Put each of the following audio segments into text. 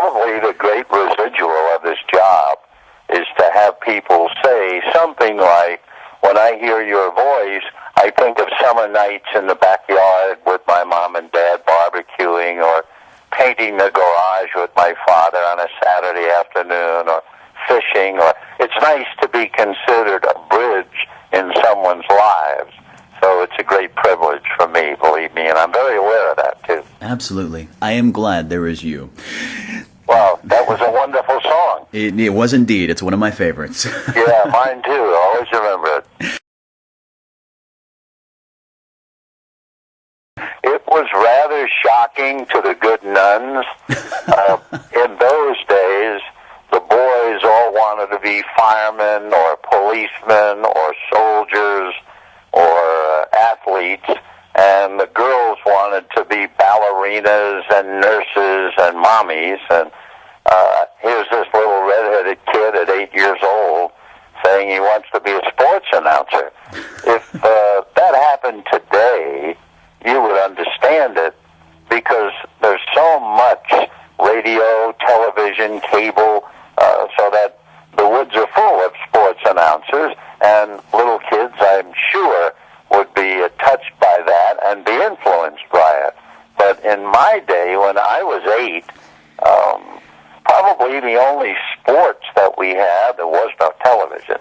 probably the great residual of this job is to have people say something like, when I hear your voice, I think of summer nights in the backyard with my mom and dad barbecuing, or painting the garage with my father on a Saturday afternoon, or fishing, or it's nice to be considered a bridge in someone's lives. So it's a great privilege for me, believe me, and I'm very aware of that, too. Absolutely. I am glad there is you. Well, that was a wonderful song. It was indeed. It's one of my favorites. Yeah, mine too. I always remember it. It was rather shocking to the good nuns. In those days, the boys all wanted to be firemen or policemen or soldiers or athletes, and the girls wanted to be ballerinas and nurses and mommies. And here's this little redheaded kid at 8 years old saying he wants to be a sports announcer. If that happened today, you would understand it, because there's so much radio, television, cable, so that the woods are full of sports announcers, and little kids, I'm sure, would be touched by that and be influenced by it. But in my day, when I was 8, probably the only sports that we had, there was no television,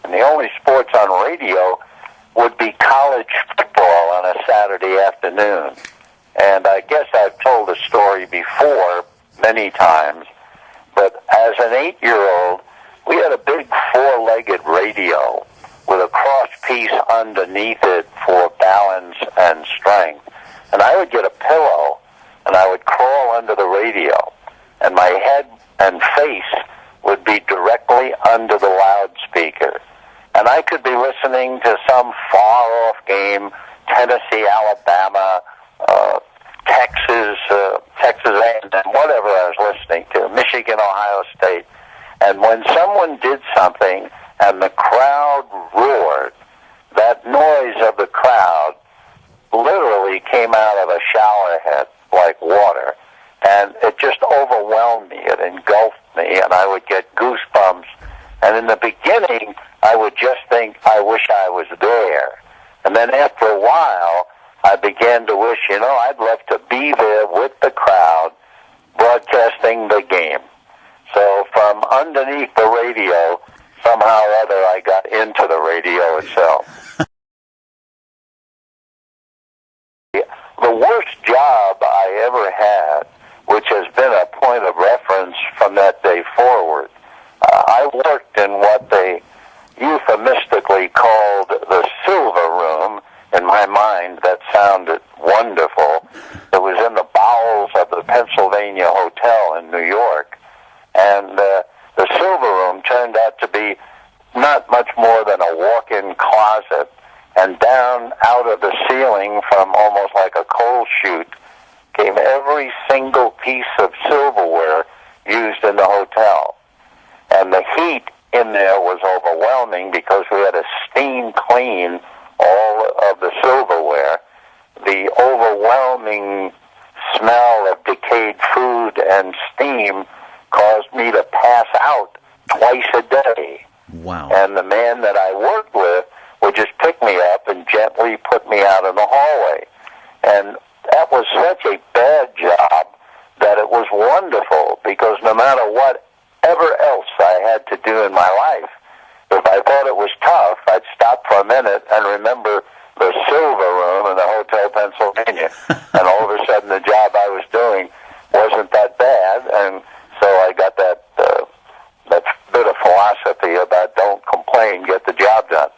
and the only sports on radio would be college football on a Saturday afternoon. And I guess I've told the story before many times, but as an 8-year-old, we had a big 4-legged radio with a cross piece underneath it for balance and strength. And I would get a pillow, and I would crawl under the radio, and my head and face would be directly under the loudspeaker. And I could be listening to some far-off game, Tennessee, Alabama, Texas A&M, whatever I was listening to, Michigan, Ohio State. And when someone did something and the crowd roared, that noise of the crowd literally came out of a shower head like water. And it just overwhelmed me. It engulfed me, and I would get goosebumps. And in the beginning, I would just think, I wish I was there. And then after a while, I began to wish, I'd love to be there with the crowd broadcasting the game. So from underneath the radio, somehow or other, I got into the radio itself. The worst job I ever had, which has been a point of reference from that day forward, I worked in what they euphemistically called the Silver Room. In my mind, that sounded wonderful. It was in the bowels of the Pennsylvania Hotel in New York. And the Silver Room turned out to be not much more than a walk-in closet. And down out of the ceiling, from almost like a coal chute, came every single piece of silverware used in the hotel. And the heat in there was overwhelming because we had to steam clean all of the silverware. The overwhelming smell of decayed food and steam caused me to pass out twice a day. Wow. And the man that I worked with would just pick me up and gently put me out in the hallway. And that was such a bad job that it was wonderful, because no matter whatever else I had to do in my life, if I thought it was tough, I'd stop for a minute and remember the Silver Room in the Hotel Pennsylvania. And all of a sudden the job I was doing wasn't that bad, and so I got that bit of philosophy about don't complain, get the job done.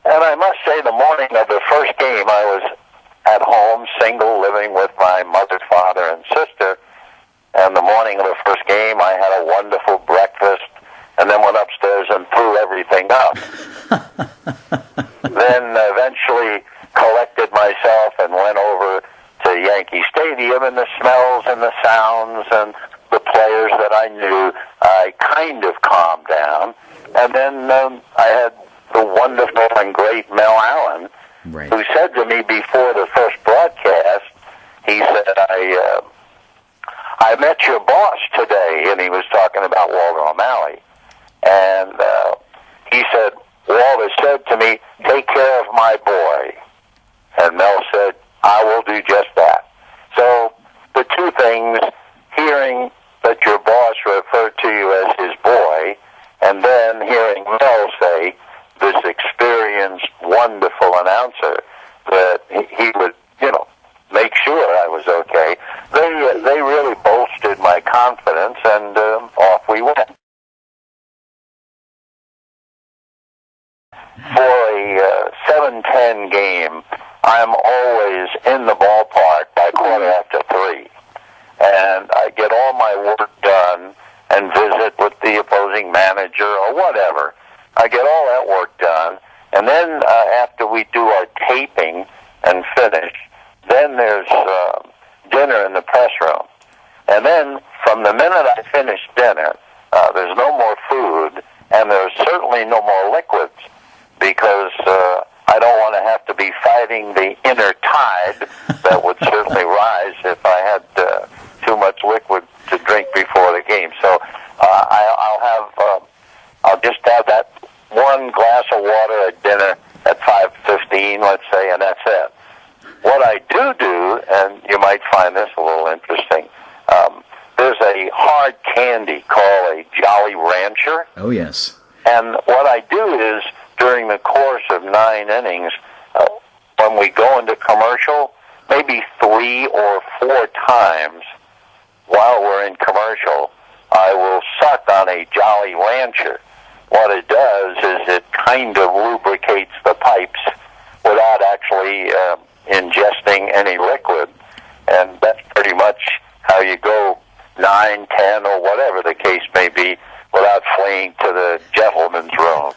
And I must say, the morning of the first game, I was at home, single, living with my mother, father, and sister. And the morning of the first game, I had a wonderful breakfast, and then went upstairs and threw everything up. Then eventually collected myself and went over to Yankee Stadium, and the smells and the sounds and the players that I knew, I kind of calmed down. And then I had the wonderful and great Mel Allen, right, who said to me before the first broadcast, he said, I met your boss today, and he was talking about Walter O'Malley. And he said, Walter said to me, take care of my boy. And Mel said, I will do just that. So the two things, hearing that your boss referred to you as his boy, and then hearing Mel say, this experienced, wonderful announcer, that he would, make sure I was okay. They really bolstered my confidence, and off we went. For a 7:10 game, I'm always in the ballpark by 3:15. And I get all my work done and visit with the opposing manager or whatever. I get all that work done, and then after we do our taping and finish, then there's dinner in the press room. And then from the minute I finish dinner, there's no more food, and there's certainly no more liquids, because I don't want to have to be fighting the inner tide that would certainly rise if I had too much liquid to drink before the game. So I'll just have that one glass of water at dinner at 5:15, let's say, and that's it. What I do, and you might find this a little interesting, there's a hard candy called a Jolly Rancher. Oh, yes. And what I do is, during the course of 9 innings, when we go into commercial, maybe 3 or 4 times while we're in commercial, I will suck on a Jolly Rancher. What it does is it kind of lubricates the pipes without actually ingesting any liquid. And that's pretty much how you go 9, 10, or whatever the case may be without fleeing to the gentleman's room.